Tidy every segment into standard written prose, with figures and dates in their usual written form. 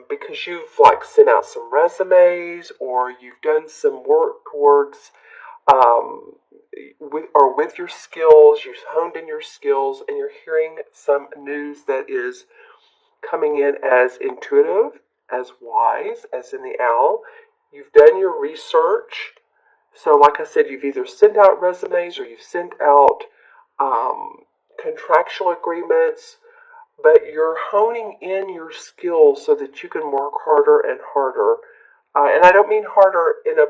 because you've like sent out some resumes or you've done some work towards um, with your skills. You've honed in your skills, and you're hearing some news that is coming in as intuitive, as wise, as in the owl. You've done your research. So, like I said, you've either sent out resumes or you've sent out um, contractual agreements, but you're honing in your skills so that you can work harder and harder. And I don't mean harder in a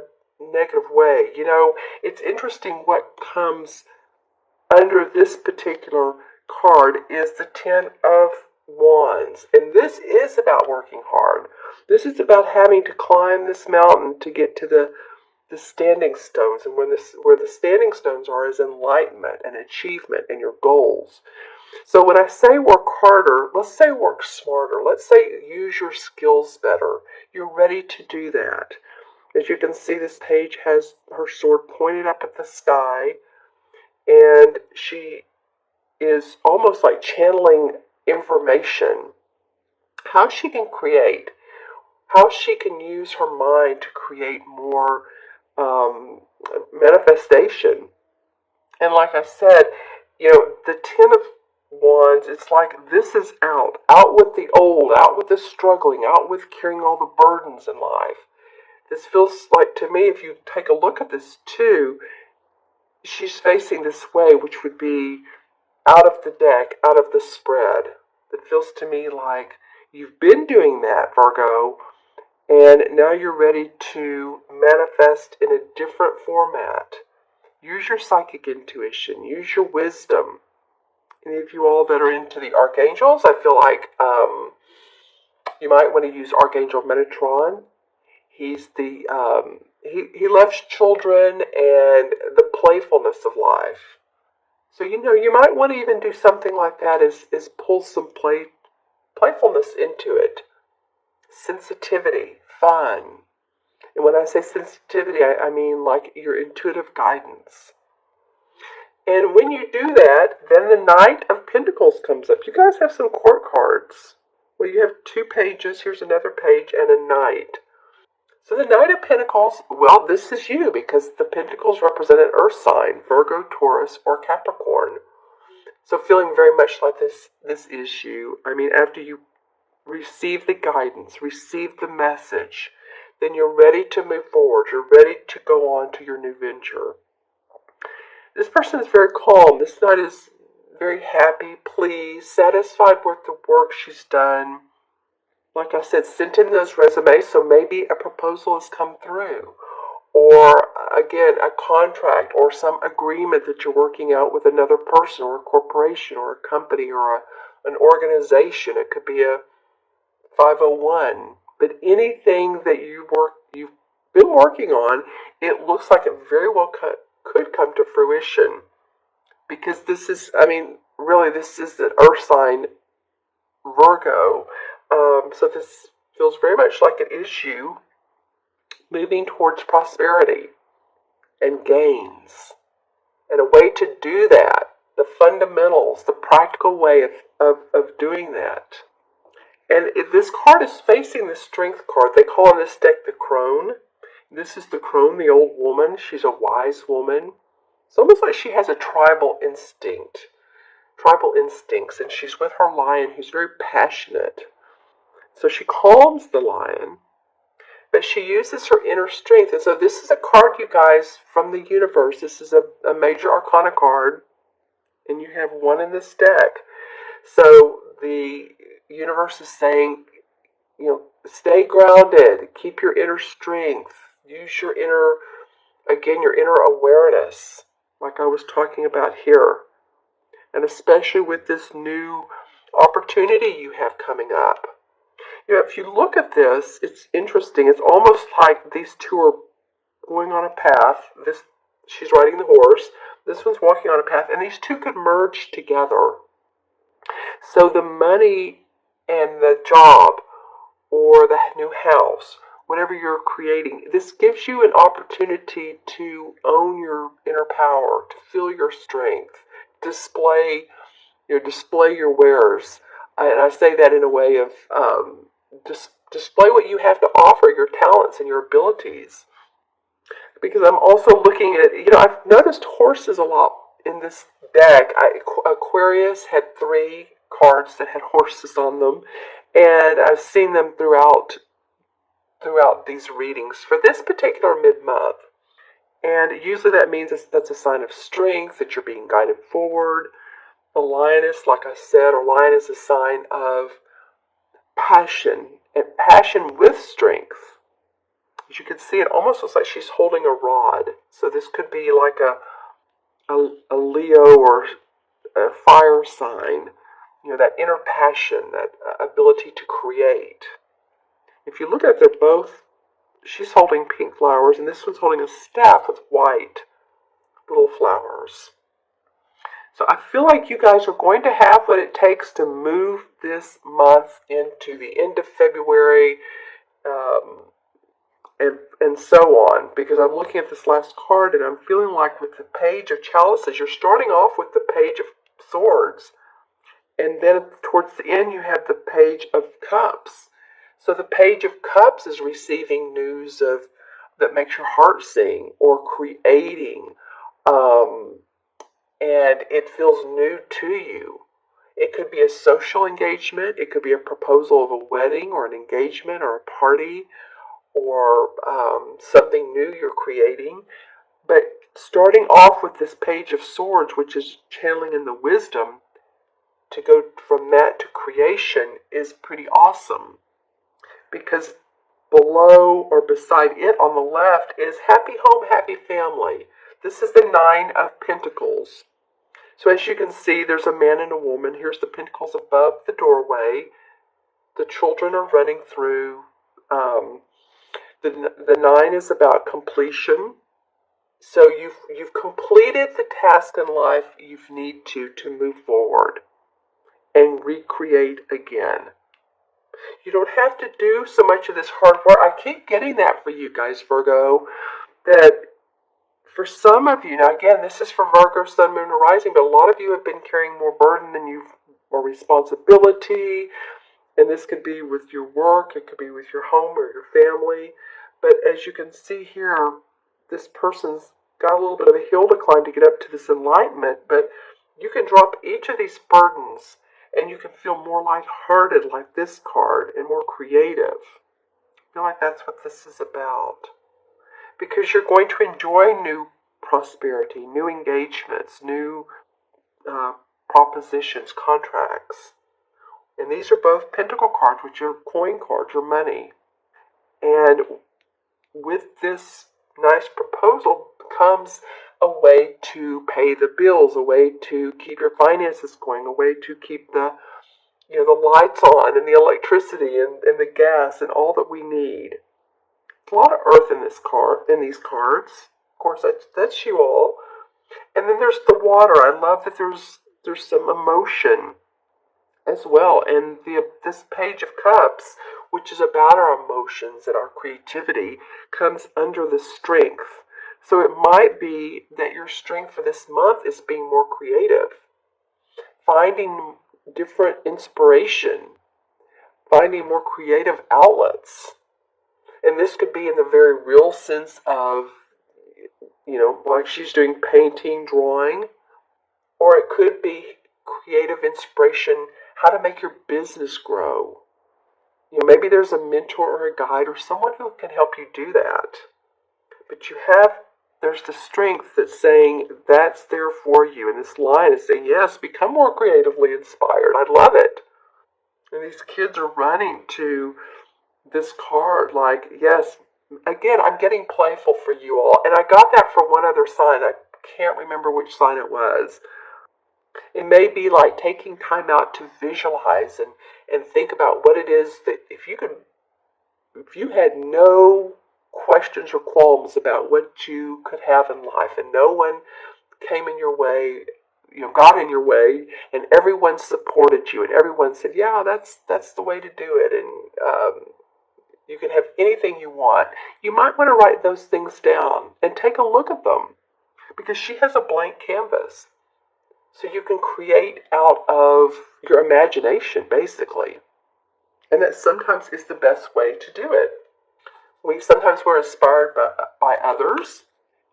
negative way. You know, it's interesting what comes under this particular card is the Ten of Wands. And this is about working hard. This is about having to climb this mountain to get to the standing stones. And where the standing stones are is enlightenment and achievement and your goals. So when I say work harder, let's say work smarter. Let's say use your skills better. You're ready to do that. As you can see, this page has her sword pointed up at the sky, and she is almost like channeling information. How she can create, how she can use her mind to create more um, manifestation. And like I said, you know, the Ten of Wands, it's like this is out. Out with the old, out with the struggling, out with carrying all the burdens in life. This feels like, to me, if you take a look at this too, she's facing this way, which would be out of the deck, out of the spread. It feels to me like you've been doing that, Virgo, and now you're ready to manifest in a different format. Use your psychic intuition, use your wisdom. Any of you all that are into the archangels, I feel like you might want to use Archangel Metatron. He's he loves children and the playfulness of life. So you know you might want to even do something like that is pull some playfulness into it, sensitivity, fun. And when I say sensitivity, I mean like your intuitive guidance. And when you do that, then the Knight of Pentacles comes up. You guys have some court cards. Well, you have 2 pages. Here's another page and a Knight. So the Knight of Pentacles, well, this is you because the Pentacles represent an earth sign, Virgo, Taurus, or Capricorn. So feeling very much like this is you. I mean, after you receive the guidance, receive the message, then you're ready to move forward. You're ready to go on to your new venture. This person is very calm. This Knight is very happy, pleased, satisfied with the work she's done. Like I said, sent in those resumes, so maybe a proposal has come through. Or, again, a contract or some agreement that you're working out with another person or a corporation or a company or an organization. It could be a 501. But anything that you've been working on, it looks like it very well could come to fruition. Because this is, I mean, really, this is the earth sign Virgo. So this feels very much like an issue moving towards prosperity and gains. And a way to do that, the fundamentals, the practical way of doing that. And this card is facing the Strength card. They call in this deck the Crone. This is the Crone, the old woman. She's a wise woman. It's almost like she has a tribal instincts, and she's with her lion who's very passionate. So she calms the lion, but she uses her inner strength. And so this is a card, you guys, from the universe. This is a major arcana card, and you have one in this deck. So the universe is saying, you know, stay grounded, keep your inner strength, use your inner awareness, like I was talking about here. And especially with this new opportunity you have coming up. You know, if you look at this, it's interesting. It's almost like these two are going on a path. She's riding the horse. This one's walking on a path, and these two could merge together. So the money and the job or the new house, whatever you're creating, this gives you an opportunity to own your inner power, to feel your strength, display your wares. And I say that in a way of just display what you have to offer, your talents and your abilities. Because I'm also looking at, I've noticed horses a lot in this deck. Aquarius had 3 cards that had horses on them, and I've seen them throughout these readings for this particular mid-month. And usually that means that's a sign of strength, that you're being guided forward. The lioness, like I said, or lion is a sign of passion, and passion with strength. As you can see, it almost looks like she's holding a rod. So this could be like a Leo or a fire sign. That inner passion, that ability to create. If you look at it, they're both, she's holding pink flowers, and this one's holding a staff with white little flowers. So I feel like you guys are going to have what it takes to move this month into the end of February, and so on, because I'm looking at this last card and I'm feeling like with the Page of Chalices, you're starting off with the Page of Swords, and then towards the end you have the Page of Cups. So the Page of Cups is receiving news that makes your heart sing, or creating, and it feels new to you. It could be a social engagement, it could be a proposal of a wedding or an engagement or a party, or something new you're creating. But starting off with this Page of Swords, which is channeling in the wisdom, to go from that to creation is pretty awesome. Because below or beside it on the left is happy home, happy family. This is the 9 of Pentacles. So as you can see, there's a man and a woman. Here's the Pentacles above the doorway. The children are running through. The 9 is about completion. So you've completed the task in life you need to move forward and recreate again. You don't have to do so much of this hard work. I keep getting that for you guys, Virgo, that for some of you, now again, this is for Virgo, Sun, Moon, and Rising, but a lot of you have been carrying more burden than more responsibility, and this could be with your work, it could be with your home or your family. But as you can see here, this person's got a little bit of a hill to climb to get up to this enlightenment, but you can drop each of these burdens and you can feel more lighthearted like this card, and more creative. I feel like that's what this is about. Because you're going to enjoy new prosperity, new engagements, new propositions, contracts. And these are both pentacle cards, which are coin cards, or money. And with this nice proposal comes a way to pay the bills, a way to keep your finances going, a way to keep the lights on, and the electricity, and the gas, and all that we need. A lot of earth in these cards. Of course, that's you all. And then there's the water. I love that there's some emotion as well. And this Page of Cups, which is about our emotions and our creativity, comes under the strength. So it might be that your strength for this month is being more creative, finding different inspiration, finding more creative outlets. And this could be in the very real sense of, like she's doing painting, drawing, or it could be creative inspiration, how to make your business grow. Maybe there's a mentor or a guide or someone who can help you do that. But there's the strength that's saying that's there for you. And this line is saying, yes, become more creatively inspired. I love it. And these kids are running to this card like, yes, again, I'm getting playful for you all. And I got that for one other sign. I can't remember which sign it was. It may be like taking time out to visualize and think about what it is that if you had no questions or qualms about what you could have in life, and no one came in your way, got in your way, and everyone supported you, and everyone said, yeah, that's the way to do it, and you can have anything you want. You might want to write those things down and take a look at them, because she has a blank canvas. So you can create out of your imagination, basically. And that sometimes is the best way to do it. Sometimes we're inspired by others,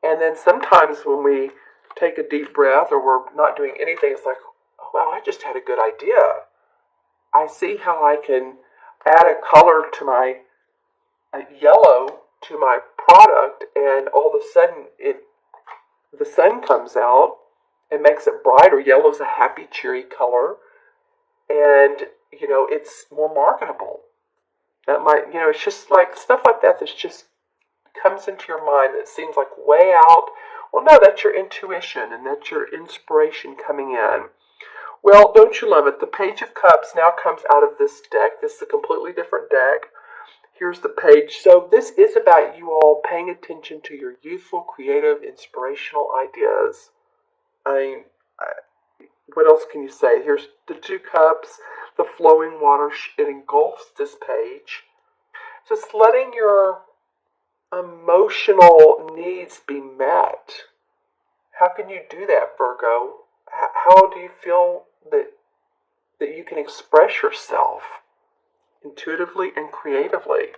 and then sometimes when we take a deep breath or we're not doing anything, it's like, oh wow, I just had a good idea. I see how I can add a color to my yellow to my product, and all of a sudden the sun comes out and makes it brighter. Yellow's a happy, cheery color, and it's more marketable. That might, it's just like stuff like that that just comes into your mind that seems like way out. Well, no, that's your intuition and that's your inspiration coming in. Well, don't you love it? The Page of Cups now comes out of this deck. This is a completely different deck. Here's the page. So this is about you all paying attention to your youthful, creative, inspirational ideas. I mean, what else can you say? Here's the Two Cups, the flowing water. It engulfs this page. Just letting your emotional needs be met. How can you do that, Virgo? How do you feel that you can express yourself intuitively and creatively?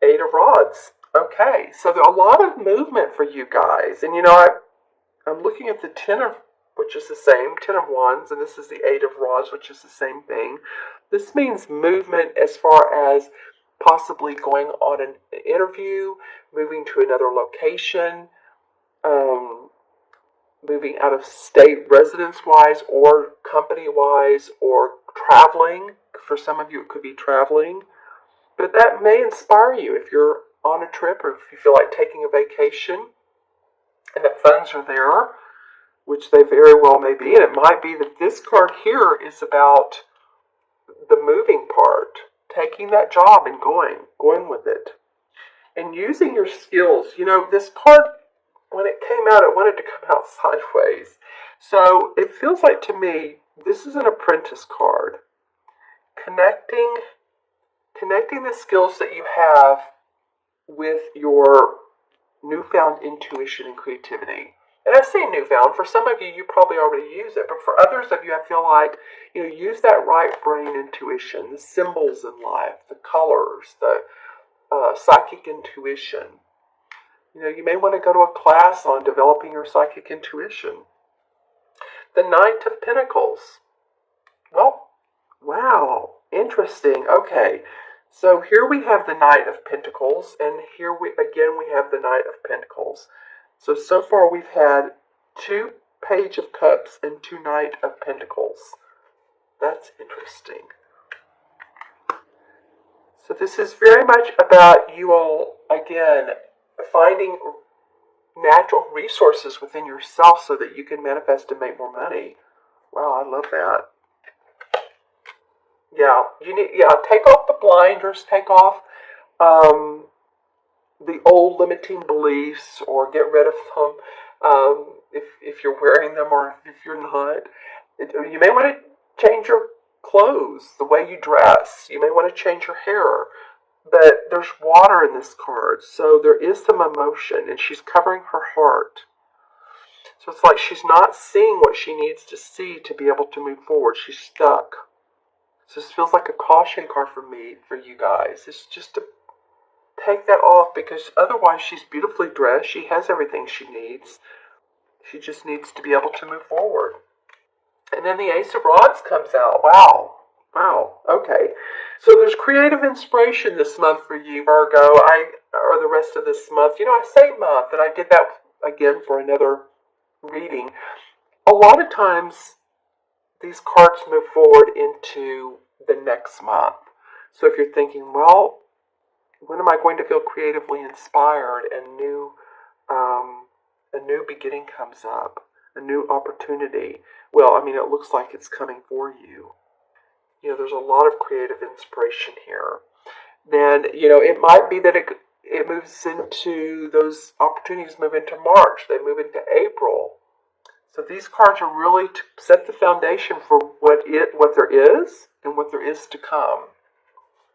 Eight of Rods. Okay, so there's a lot of movement for you guys. And I'm looking at the which is the same, Ten of Wands, and this is the Eight of Rods, which is the same thing. This means movement as far as possibly going on an interview, moving to another location, moving out of state residence-wise or company-wise, or traveling. For some of you, it could be traveling. But that may inspire you if you're on a trip or if you feel like taking a vacation and the funds are there, which they very well may be. And it might be that this card here is about the moving part, taking that job and going with it. And using your skills. This card, when it came out, it wanted to come out sideways. So it feels like to me, this is an apprentice card. Connecting the skills that you have with your newfound intuition and creativity. And I say newfound. For some of you, you probably already use it. But for others of you, I feel like, use that right brain intuition, the symbols in life, the colors, the psychic intuition. You may want to go to a class on developing your psychic intuition. The Knight of Pentacles. Well, wow, interesting. Okay, so here we have the Knight of Pentacles, and here we have the Knight of Pentacles. So far we've had 2 Page of Cups and 2 Knight of Pentacles. That's interesting. So this is very much about you all, again, finding natural resources within yourself so that you can manifest and make more money. Wow, I love that. Yeah, take off the blinders, take off the old limiting beliefs, or get rid of them if you're wearing them or if you're not. You may want to change your clothes, the way you dress. You may want to change your hair. But there's water in this card, so there is some emotion, and she's covering her heart. So it's like she's not seeing what she needs to see to be able to move forward. She's stuck. So this feels like a caution card for you guys. It's just to take that off, because otherwise she's beautifully dressed. She has everything she needs. She just needs to be able to move forward. And then the Ace of Rods comes out. Wow, okay. So there's creative inspiration this month for you, Virgo, or the rest of this month. I say month, and I did that again for another reading. A lot of times, these cards move forward into the next month. So if you're thinking, well, when am I going to feel creatively inspired and a new beginning comes up, a new opportunity? Well, it looks like it's coming for you. There's a lot of creative inspiration here. Then, it might be that it moves into, those opportunities move into March. They move into April. So these cards are really to set the foundation for what there is and what there is to come.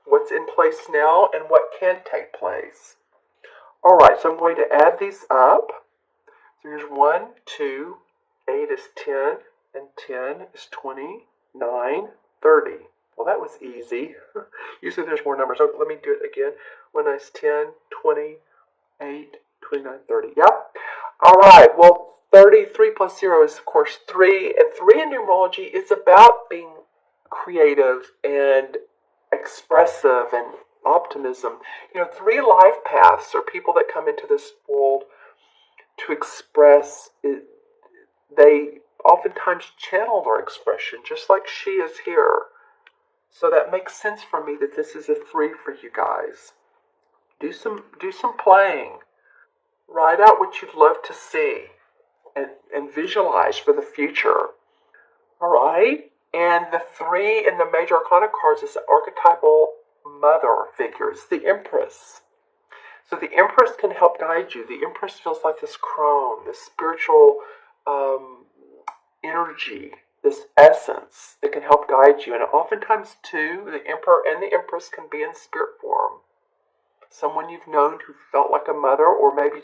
What's in place now and what can take place. Alright, so I'm going to add these up. So here's 1, 2, 8 is 10, and 10 is 20, 9, 30. Well, that was easy. Usually there's more numbers. Oh, let me do it again. 1 is 10, 20, 8, 29, 30. Yep. All right. Well, 33 plus 0 is, of course, 3. And 3 in numerology is about being creative and expressive and optimism. 3 life paths are people that come into this world to express. They oftentimes channel their expression, just like she is here. So that makes sense for me that this is a 3 for you guys. Do some playing. Write out what you'd love to see and visualize for the future. All right? And the 3 in the major arcana cards is the archetypal mother figure. It's the Empress. So the Empress can help guide you. The Empress feels like this crone, this spiritual energy, this essence that can help guide you. And oftentimes, too, the Emperor and the Empress can be in spirit form. Someone you've known who felt like a mother, or maybe